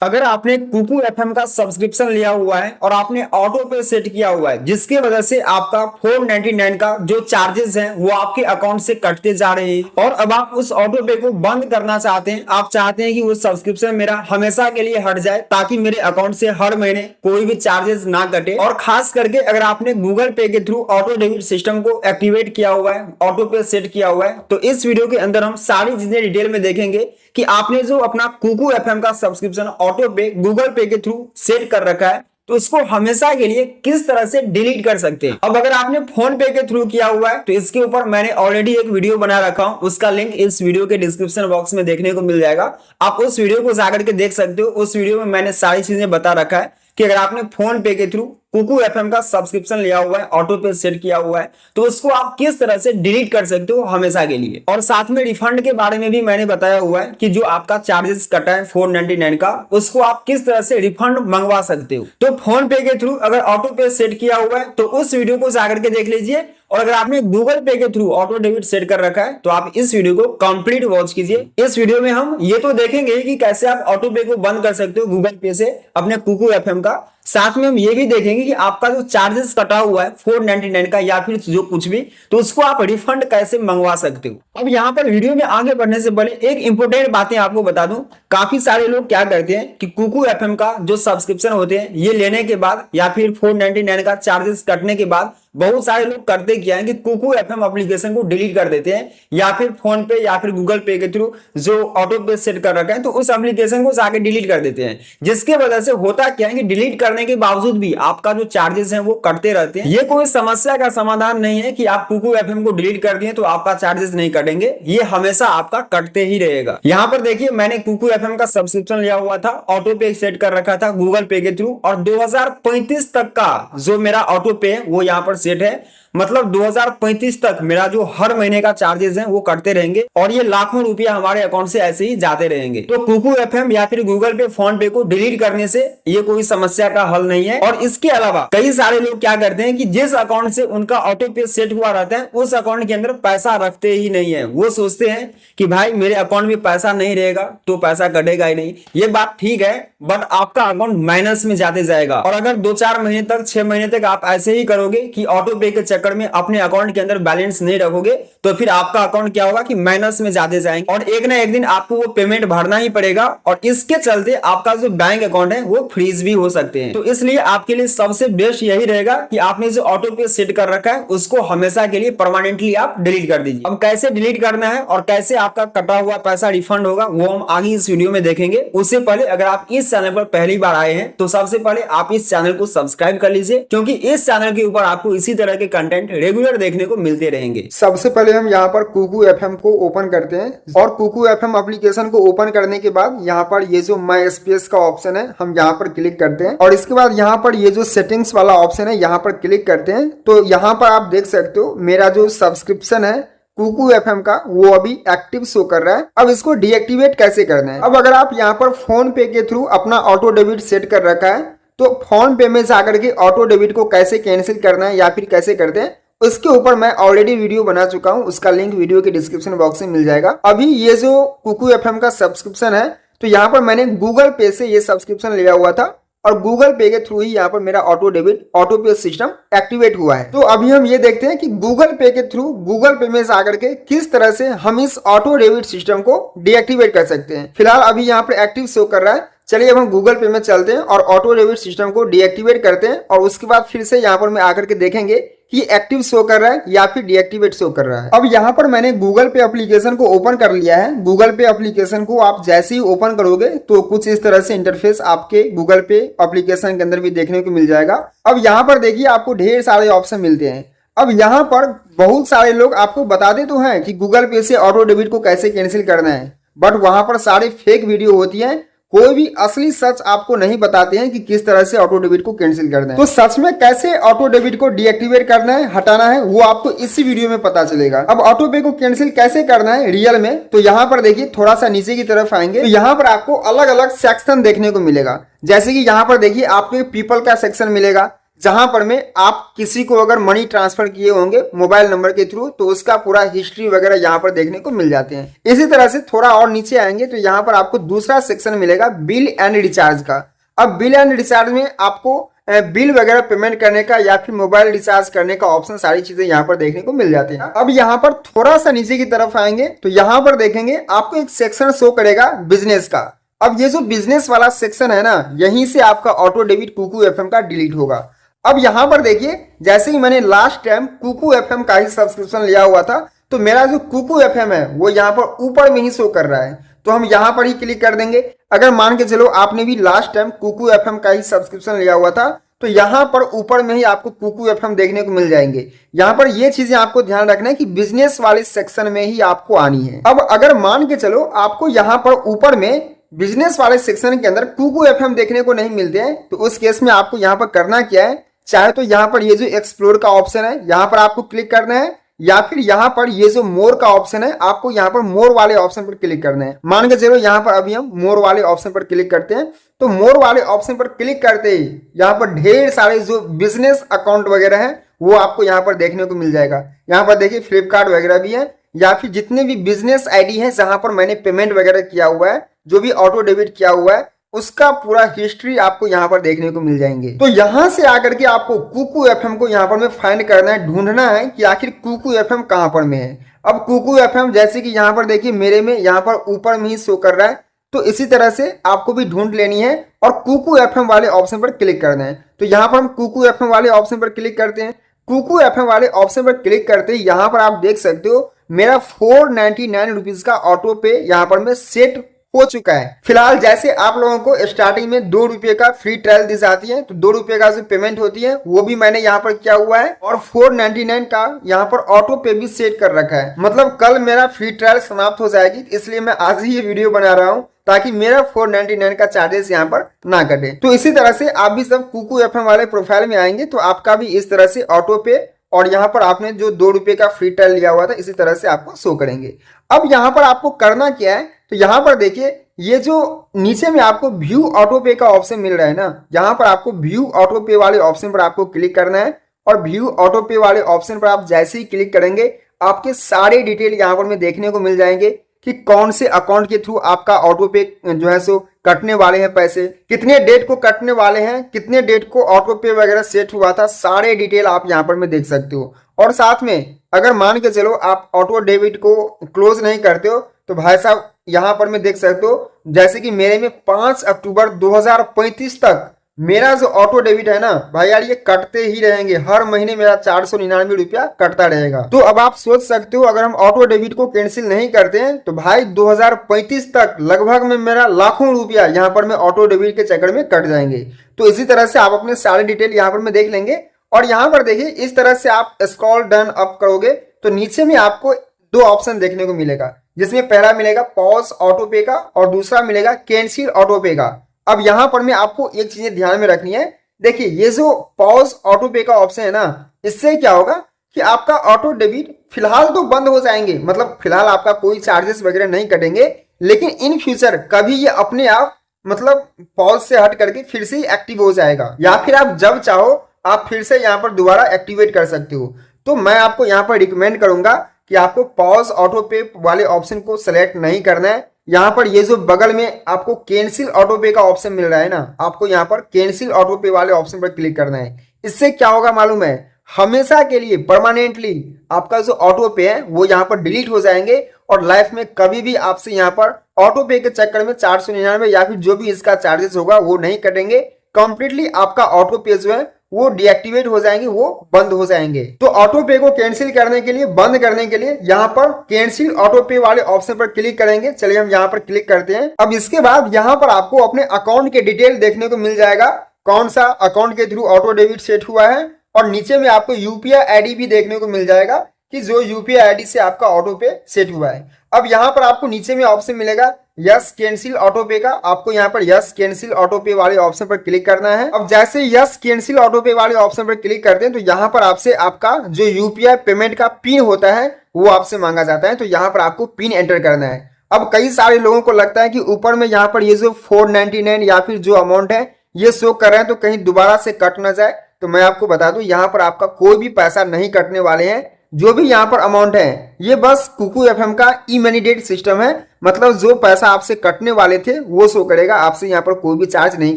अगर आपने कुकू एफएम का सब्सक्रिप्शन लिया हुआ है और आपने ऑटो पे सेट किया हुआ है जिसके वजह से आपका 499 का जो चार्जेस हैं वो आपके अकाउंट से कटते जा रहे हैं और अब आप उस ऑटो पे को बंद करना चाहते हैं। आप चाहते हैं कि वो सब्सक्रिप्शन मेरा हमेशा के लिए हट जाए ताकि मेरे अकाउंट से हर महीने कोई भी चार्जेस ना कटे। और खास करके अगर आपने गूगल पे के थ्रू ऑटो डेबिट सिस्टम को एक्टिवेट किया हुआ है, ऑटो पे सेट किया हुआ है, तो इस वीडियो के अंदर हम सारी चीजें डिटेल में देखेंगे कि आपने जो अपना कुकू एफएम का सब्सक्रिप्शन ऑटो पे गूगल पे के थ्रू सेट कर रखा है तो इसको हमेशा के लिए किस तरह से डिलीट कर सकते हैं। अब अगर आपने फोन पे के थ्रू किया हुआ है तो इसके ऊपर मैंने ऑलरेडी एक वीडियो बना रखा हूं, उसका लिंक इस वीडियो के डिस्क्रिप्शन बॉक्स में देखने को मिल जाएगा। आप उस वीडियो को जाकर के देख सकते हो। उस वीडियो में मैंने सारी चीजें बता रखा है कि अगर आपने फोन पे के थ्रू कुकू एफएम का सब्सक्रिप्शन लिया हुआ है, ऑटो पे सेट किया हुआ है, तो उसको आप किस तरह से डिलीट कर सकते हो हमेशा के लिए। और साथ में रिफंड के बारे में भी मैंने बताया हुआ है कि जो आपका चार्जेस कटा है 499 का, उसको आप किस तरह से रिफंड मंगवा सकते हो। तो फोन पे के थ्रू अगर ऑटो पे सेट किया हुआ है तो उस वीडियो को जाकर के देख लीजिए, और अगर आपने गूगल पे के थ्रू ऑटो डेबिट सेट कर रखा है तो आप इस वीडियो को कंप्लीट वॉच कीजिए। इस वीडियो में हम ये तो देखेंगे कि कैसे आप ऑटो पे को बंद कर सकते हो गूगल पे से अपने कुकू एफएम का, साथ में हम ये भी देखेंगे कि आपका जो चार्जेस कटा हुआ है 499 का या फिर जो कुछ भी, तो उसको आप रिफंड कैसे मंगवा सकते हो। अब यहाँ पर वीडियो में आगे बढ़ने से पहले एक इंपॉर्टेंट बातें आपको बता दूं। काफी सारे लोग क्या करते हैं कि कुकू एफएम का जो सब्सक्रिप्शन होते हैं ये लेने के बाद या फिर 499 का चार्जेस कटने के बाद बहुत सारे लोग करते क्या है कि कुकू एफएम एप्लीकेशन को डिलीट कर देते हैं, या फिर फोन पे या फिर गूगल पे के थ्रू जो ऑटो पे सेट कर रखा है तो उस एप्लीकेशन को जाके डिलीट कर देते हैं। जिसके वजह से होता क्या है कि डिलीट करने के बावजूद भी आपका जो चार्जेस है वो कटते रहते हैं। ये कोई समस्या का समाधान नहीं है कि आप कुकू एफएम को डिलीट कर दिए तो आपका चार्जेस नहीं कटेंगे, ये हमेशा आपका कटते ही रहेगा। यहाँ पर देखिए मैंने कुकू एफएम का सब्सक्रिप्शन लिया हुआ था, ऑटो पे सेट कर रखा था गूगल पे के थ्रू, और 2035 तक का जो मेरा ऑटो पे है वो यहाँ पर सेट है। मतलब 2035 तक मेरा जो हर महीने का चार्जेस है वो कटते रहेंगे और ये लाखों रुपया हमारे अकाउंट से ऐसे ही जाते रहेंगे। तो कुकू एफएम या फिर गूगल पे, फोन पे को डिलीट करने से ये कोई समस्या का हल नहीं है। और इसके अलावा कई सारे लोग क्या करते हैं कि जिस अकाउंट से उनका ऑटो पे सेट हुआ रहता है उस अकाउंट के अंदर पैसा रखते ही नहीं है। वो सोचते हैं कि भाई मेरे अकाउंट में पैसा नहीं रहेगा तो पैसा कटेगा ही नहीं। ये बात ठीक है, बट आपका अकाउंट माइनस में जाते जाएगा। और अगर 2-4 महीने तक, 6 महीने तक आप ऐसे ही करोगे कि ऑटो पे के चक्कर में अपने अकाउंट के अंदर बैलेंस नहीं रखोगे तो फिर आपका अकाउंट क्या होगा कि माइनस में जाते जाएंगे और एक ना एक दिन आपको वो पेमेंट भरना ही पड़ेगा। और इसके चलते आपका जो बैंक अकाउंट है वो फ्रीज भी हो सकते हैं। तो इसलिए आपके लिए सबसे बेस्ट यही रहेगा कि आपने जो ऑटो पे सेट कर रखा है उसको हमेशा के लिए परमानेंटली आप डिलीट कर दीजिए। अब कैसे डिलीट करना है और कैसे आपका कटा हुआ पैसा रिफंड होगा वो हम आगे इस वीडियो में देखेंगे। उससे पहले अगर आप इस चैनल पर पहली बार आए हैं तो सबसे पहले आप इस चैनल को सब्सक्राइब कर लीजिए, क्योंकि इस चैनल के ऊपर आपको इसी तरह के कंटेंट रेगुलर देखने को मिलते रहेंगे। सबसे पहले हम यहाँ पर कुकू एफएम को ओपन करते हैं और कुकू एफएम एप्लीकेशन को ओपन करने के बाद यहाँ पर ये जो माई स्पेस का ऑप्शन है हम यहाँ पर क्लिक करते हैं और इसके बाद यहाँ पर ये जो सेटिंग्स वाला ऑप्शन है यहाँ पर क्लिक करते हैं। तो यहाँ पर आप देख सकते हो मेरा जो सब्सक्रिप्शन है कुकू एफएम का वो अभी एक्टिव शो कर रहा है। अब इसको डीएक्टिवेट कैसे करना है। अब अगर आप यहाँ पर फोन पे के थ्रू अपना ऑटो डेबिट सेट कर रखा है तो फोन पे में जाकर के ऑटो डेबिट को कैसे कैंसिल करना है या फिर कैसे करते हैं उसके ऊपर मैं ऑलरेडी वीडियो बना चुका हूं, उसका लिंक वीडियो के डिस्क्रिप्शन बॉक्स में मिल जाएगा। अभी ये जो कुकू एफएम का सब्सक्रिप्शन है तो यहाँ पर मैंने गूगल पे से ये सब्सक्रिप्शन लिया हुआ था और गूगल पे के थ्रू ही यहाँ पर मेरा ऑटो डेबिट, ऑटो पे सिस्टम एक्टिवेट हुआ है। तो अभी हम ये देखते हैं कि गूगल पे के थ्रू गूगल पे में जाकर के किस तरह से हम इस ऑटो डेबिट सिस्टम को डीएक्टिवेट कर सकते हैं। फिलहाल अभी यहाँ पर एक्टिव शो कर रहा है। चलिए अब हम गूगल पे में चलते हैं और ऑटो डेबिट सिस्टम को डीएक्टिवेट करते हैं और उसके बाद फिर से यहाँ पर मैं आकर के देखेंगे कि एक्टिव शो कर रहा है या फिर डीएक्टिवेट शो कर रहा है। अब यहाँ पर मैंने गूगल पे एप्लीकेशन को ओपन कर लिया है। गूगल पे एप्लीकेशन को आप जैसे ही ओपन करोगे तो कुछ इस तरह से इंटरफेस आपके गूगल पे एप्लीकेशन के अंदर भी देखने को मिल जाएगा। अब यहाँ पर देखिए आपको ढेर सारे ऑप्शन मिलते हैं। अब यहाँ पर बहुत सारे लोग आपको बताते तो हैं कि गूगल पे से ऑटो डेबिट को कैसे कैंसिल करना है, बट वहां पर सारी फेक वीडियो होती है। कोई भी असली सच आपको नहीं बताते हैं कि किस तरह से ऑटो डेबिट को कैंसिल करना है। तो सच में कैसे ऑटो डेबिट को डीएक्टिवेट करना है, हटाना है, वो आपको इसी वीडियो में पता चलेगा। अब ऑटो पे को कैंसिल कैसे करना है रियल में, तो यहाँ पर देखिए थोड़ा सा नीचे की तरफ आएंगे तो यहाँ पर आपको अलग अलग सेक्शन देखने को मिलेगा। जैसे कि यहाँ पर देखिए आपको पीपल का सेक्शन मिलेगा, जहां पर में आप किसी को अगर मनी ट्रांसफर किए होंगे मोबाइल नंबर के थ्रू तो उसका पूरा हिस्ट्री वगैरह यहाँ पर देखने को मिल जाते हैं। इसी तरह से थोड़ा और नीचे आएंगे तो यहाँ पर आपको दूसरा सेक्शन मिलेगा बिल एंड रिचार्ज का। अब बिल एंड रिचार्ज में आपको बिल वगैरह पेमेंट करने का या फिर मोबाइल रिचार्ज करने का ऑप्शन, सारी चीजें यहाँ पर देखने को मिल जाती हैं। अब यहाँ पर थोड़ा सा नीचे की तरफ आएंगे तो यहाँ पर देखेंगे आपको एक सेक्शन शो करेगा बिजनेस का। अब ये जो बिजनेस वाला सेक्शन है ना, यहीं से आपका ऑटो डेबिट कुकू एफएम का डिलीट होगा। अब यहाँ पर देखिए, जैसे ही मैंने लास्ट टाइम कुकू एफएम का ही सब्सक्रिप्शन लिया हुआ था तो मेरा जो कुकू एफएम है वो यहाँ पर ऊपर में ही शो कर रहा है, तो हम यहाँ पर ही क्लिक कर देंगे। अगर मान के चलो आपने भी लास्ट टाइम कुकू एफएम का ही सब्सक्रिप्शन लिया हुआ था तो यहाँ पर ऊपर में ही आपको कुकू एफएम देखने को मिल जाएंगे। यहाँ पर ये चीजें आपको ध्यान रखना है कि बिजनेस वाले सेक्शन में ही आपको आनी है। अब अगर मान के चलो आपको यहाँ पर ऊपर में बिजनेस वाले सेक्शन के अंदर कुकू एफएम देखने को नहीं मिलते हैं तो उस केस में आपको यहाँ पर करना क्या है, चाहे तो यहाँ पर ये जो एक्सप्लोर का ऑप्शन है यहाँ पर आपको क्लिक करना है, या फिर यहाँ पर ये जो मोर का ऑप्शन है आपको यहाँ पर मोर वाले ऑप्शन पर क्लिक करना है। मान के चलो यहाँ पर अभी हम मोर वाले ऑप्शन पर क्लिक करते हैं तो मोर वाले ऑप्शन पर क्लिक करते ही यहाँ पर ढेर सारे जो बिजनेस अकाउंट वगैरह है वो आपको यहाँ पर देखने को मिल जाएगा। यहाँ पर देखिए फ्लिपकार्ट वगैरह भी है, या फिर जितने भी बिजनेस आईडी है जहां पर मैंने पेमेंट वगैरह किया हुआ है, जो भी ऑटो डेबिट किया हुआ है उसका पूरा हिस्ट्री आपको यहाँ पर देखने को मिल जाएंगे। तो यहाँ से आकर के आपको कुकू एफएम को यहाँ पर में फाइंड करना है, ढूंढना है कि आखिर कुकू एफएम कहाँ पर में है। अब कुकू एफएम जैसे कि यहाँ पर देखिए मेरे में यहाँ पर ऊपर में ही शो कर रहा है, तो इसी तरह से आपको भी ढूंढ लेनी है और कुकू एफएम वाले ऑप्शन पर क्लिक करना है। तो यहाँ पर हम कुकू एफएम वाले ऑप्शन पर क्लिक करते हैं। कुकू एफएम वाले ऑप्शन पर क्लिक करते ही यहाँ पर आप देख सकते हो मेरा 499 रुपीज का ऑटो पे यहाँ पर में सेट हो चुका है। फिलहाल जैसे आप लोगों को स्टार्टिंग में 2 रुपए का फ्री ट्रायल दी जाती है तो 2 रुपए का जो पेमेंट होती है वो भी मैंने यहाँ पर किया हुआ है और 499 का यहाँ पर ऑटो पे भी सेट कर रखा है। मतलब कल मेरा फ्री ट्रायल समाप्त हो जाएगी, इसलिए मैं आज ही ये वीडियो बना रहा हूँ ताकि मेरा 499 का चार्जेस यहाँ पर ना कटे। तो इसी तरह से आप भी सब कुकू एफएम वाले प्रोफाइल में आएंगे तो आपका भी इस तरह से ऑटो पे और यहाँ पर आपने जो 2 रुपए का फ्री ट्रायल लिया हुआ था इसी तरह से आपको शो करेंगे। अब यहाँ पर आपको करना क्या है, तो यहाँ पर देखिए ये जो नीचे में आपको व्यू ऑटो पे का ऑप्शन मिल रहा है ना, यहाँ पर आपको व्यू ऑटो पे वाले ऑप्शन पर आपको क्लिक करना है और व्यू ऑटो पे वाले ऑप्शन पर आप जैसे ही क्लिक करेंगे आपके सारे डिटेल यहाँ पर में देखने को मिल जाएंगे कि कौन से अकाउंट के थ्रू आपका ऑटो पे जो है सो कटने वाले हैं, पैसे कितने डेट को कटने वाले हैं, कितने डेट को ऑटो पे वगैरह सेट हुआ था, सारे डिटेल आप यहाँ पर में देख सकते हो। और साथ में अगर मान के चलो आप ऑटो डेबिट को क्लोज नहीं करते हो तो भाई साहब यहाँ पर में देख सकते हो जैसे कि मेरे में 5 अक्टूबर 2035 तक मेरा जो ऑटो डेबिट है ना भाई यार ये कटते ही रहेंगे, हर महीने मेरा 499 रुपया कटता रहेगा। तो अब आप सोच सकते हो अगर हम ऑटो डेबिट को कैंसिल नहीं करते हैं तो भाई 2035 तक लगभग में मेरा लाखों रुपया यहाँ पर में ऑटो डेबिट के चक्कर में कट जाएंगे। तो इसी तरह से आप अपने सारे डिटेल यहाँ पर में देख लेंगे और यहाँ पर देखिए इस तरह से आप स्क्रॉल डाउन अप करोगे तो नीचे में आपको 2 ऑप्शन देखने को मिलेगा, जिसमें पहला मिलेगा पॉज ऑटो पे का और दूसरा मिलेगा कैंसिल ऑटो पे का। अब यहाँ पर में आपको एक चीज ध्यान में रखनी है, देखिए ये जो पॉज ऑटो पे का ऑप्शन है ना, इससे क्या होगा कि आपका ऑटो डेबिट फिलहाल तो बंद हो जाएंगे, मतलब फिलहाल आपका कोई चार्जेस वगैरह नहीं कटेंगे, लेकिन इन फ्यूचर कभी ये अपने आप मतलब पॉज से हट करके फिर से एक्टिव हो जाएगा, या फिर आप जब चाहो आप फिर से यहाँ पर दोबारा एक्टिवेट कर सकते हो। तो मैं आपको यहाँ पर रिकमेंड करूंगा कि आपको पॉज ऑटो पे वाले ऑप्शन को सिलेक्ट नहीं करना है। यहाँ पर ये जो बगल में आपको कैंसिल ऑटो पे का ऑप्शन मिल रहा है ना, आपको यहाँ पर कैंसिल ऑटो पे वाले ऑप्शन पर क्लिक करना है। इससे क्या होगा मालूम है, हमेशा के लिए परमानेंटली आपका जो ऑटो पे है वो यहाँ पर डिलीट हो जाएंगे और लाइफ में कभी भी आपसे यहाँ पर ऑटो पे के चक्कर में 499 या फिर जो भी इसका चार्जेस होगा वो नहीं कटेंगे। कंप्लीटली आपका ऑटो पे जो है वो डीएक्टिवेट हो जाएंगे, वो बंद हो जाएंगे। तो ऑटो पे को कैंसिल करने के लिए, बंद करने के लिए यहाँ पर कैंसिल ऑटो पे वाले ऑप्शन पर क्लिक करेंगे। चलिए हम यहाँ पर क्लिक करते हैं। अब इसके बाद यहाँ पर आपको अपने अकाउंट के डिटेल देखने को मिल जाएगा, कौन सा अकाउंट के थ्रू ऑटो डेबिट सेट हुआ है, और नीचे में आपको यूपीआई आईडी भी देखने को मिल जाएगा कि जो यूपीआई आईडी से आपका ऑटो पे सेट हुआ है। अब यहाँ पर आपको नीचे में ऑप्शन मिलेगा यस कैंसिल ऑटो पे का, आपको यहाँ पर यस कैंसिल ऑटो पे वाले ऑप्शन पर क्लिक करना है। अब जैसे यस कैंसिल ऑटो पे वाले ऑप्शन पर क्लिक करते हैं तो यहाँ पर आपसे आपका जो यूपीआई पेमेंट का पिन होता है वो आपसे मांगा जाता है, तो यहाँ पर आपको पिन एंटर करना है। अब कई सारे लोगों को लगता है कि ऊपर में यहाँ पर ये जो 499 या फिर जो अमाउंट है ये शो कर रहे हैं तो कहीं दोबारा से कट ना जाए, तो मैं आपको बता दूं यहाँ पर आपका कोई भी पैसा नहीं कटने वाले हैं। जो भी यहाँ पर अमाउंट है ये बस कुकू एफएम का ई मनी डेट सिस्टम है, मतलब जो पैसा आपसे कटने वाले थे वो शो करेगा, आपसे यहाँ पर कोई भी चार्ज नहीं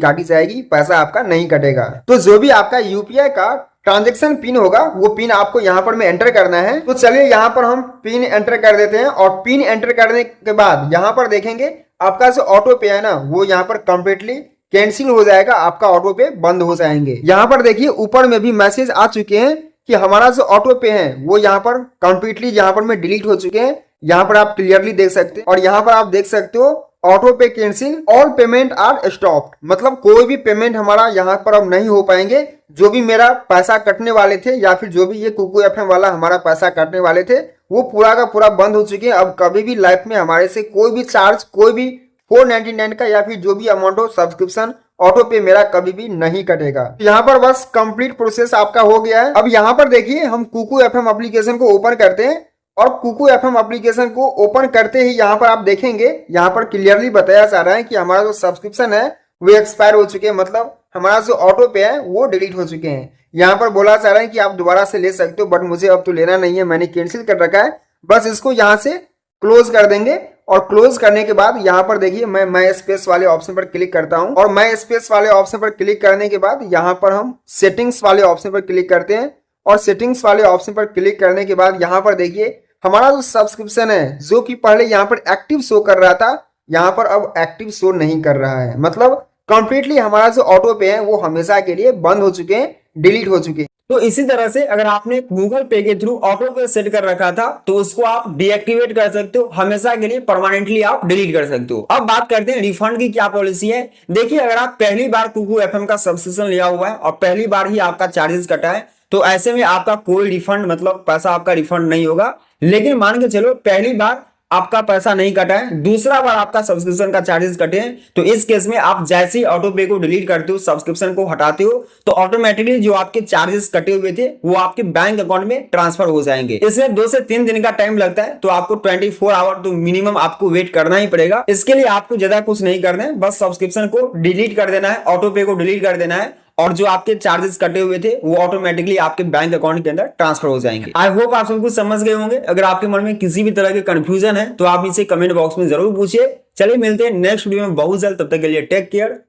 काटी जाएगी, पैसा आपका नहीं कटेगा। तो जो भी आपका यूपीआई का ट्रांजैक्शन पिन होगा वो पिन आपको यहाँ पर में एंटर करना है। तो चलिए यहाँ पर हम पिन एंटर कर देते हैं और पिन एंटर करने के बाद यहाँ पर देखेंगे आपका जो ऑटो पे है ना वो यहाँ पर कंप्लीटली कैंसिल हो जाएगा, आपका ऑटो पे बंद हो जाएंगे। यहाँ पर देखिए ऊपर में भी मैसेज आ चुके हैं कि हमारा जो ऑटो पे है वो यहाँ पर कंप्लीटली यहाँ पर में डिलीट हो चुके हैं। यहाँ पर आप क्लियरली देख सकते हैं और यहाँ पर आप देख सकते हो ऑटो पे cancel, all payment are stopped, मतलब कोई भी पेमेंट हमारा यहाँ पर अब नहीं हो पाएंगे। जो भी मेरा पैसा कटने वाले थे या फिर जो भी ये कुकू एफएम वाला हमारा पैसा कटने वाले थे वो पूरा का पूरा बंद हो चुके हैं। अब कभी भी लाइफ में हमारे से कोई भी चार्ज, कोई भी 499 का या फिर जो भी अमाउंट हो सब्सक्रिप्शन ऑटो पे मेरा कभी भी नहीं कटेगा। यहाँ पर बस कंप्लीट प्रोसेस आपका हो गया है। अब यहाँ पर देखिए हम कुकू एफएम एप्लीकेशन को ओपन करते हैं और कुकू एफएम एप्लीकेशन को ओपन करते ही यहाँ पर आप देखेंगे यहाँ पर क्लियरली बताया जा रहा है कि हमारा जो सब्सक्रिप्शन है वो एक्सपायर हो चुके हैं, मतलब हमारा जो ऑटो पे है वो डिलीट हो चुके हैं। यहाँ पर बोला जा रहा है कि आप दोबारा से ले सकते हो, बट मुझे अब तो लेना नहीं है, मैंने कैंसिल कर रखा है। बस इसको यहाँ से क्लोज कर देंगे और क्लोज करने के बाद यहाँ पर देखिए मैं स्पेस वाले ऑप्शन पर क्लिक करता हूँ और मैं स्पेस वाले ऑप्शन पर क्लिक करने के बाद यहाँ पर हम सेटिंग्स वाले ऑप्शन पर क्लिक करते हैं और सेटिंग्स वाले ऑप्शन पर क्लिक करने के बाद यहाँ पर देखिए हमारा जो सब्सक्रिप्शन है जो कि पहले यहाँ पर एक्टिव शो कर रहा था यहाँ पर अब एक्टिव शो नहीं कर रहा है, मतलब कंप्लीटली हमारा जो ऑटो पे है वो हमेशा के लिए बंद हो चुके हैं, डिलीट हो चुके हैं। तो इसी तरह से अगर आपने गूगल पे के थ्रू ऑटो पे सेट कर रखा था तो उसको आप डीएक्टिवेट कर सकते हो, हमेशा के लिए परमानेंटली आप डिलीट कर सकते हो। अब बात करते हैं रिफंड की क्या पॉलिसी है। देखिए अगर आप पहली बार कुकू एफएम का सब्सक्रिप्शन लिया हुआ है और पहली बार ही आपका चार्जेस कटा है तो ऐसे में आपका कोई रिफंड, मतलब पैसा आपका रिफंड नहीं होगा। लेकिन मान के चलो पहली बार आपका पैसा नहीं कटा है, दूसरा बार आपका सब्सक्रिप्शन का चार्जेस कटे हैं, तो इस केस में आप जैसे ही ऑटो पे को डिलीट करते हो, सब्सक्रिप्शन को हटाते हो, तो ऑटोमेटिकली जो आपके चार्जेस कटे हुए थे वो आपके बैंक अकाउंट में ट्रांसफर हो जाएंगे। इसमें 2 से 3 दिन का टाइम लगता है, तो आपको 24 आवर तो मिनिमम आपको वेट करना ही पड़ेगा। इसके लिए आपको ज्यादा कुछ नहीं करना है, बस सब्सक्रिप्शन को डिलीट कर देना है, ऑटो पे को डिलीट कर देना है और जो आपके चार्जेस कटे हुए थे वो ऑटोमेटिकली आपके बैंक अकाउंट के अंदर ट्रांसफर हो जाएंगे। आई होप आप सब कुछ समझ गए होंगे। अगर आपके मन में किसी भी तरह के कंफ्यूजन है तो आप इसे कमेंट बॉक्स में जरूर पूछिए। चलिए मिलते हैं नेक्स्ट वीडियो में बहुत जल्द, तब तक के लिए टेक केयर।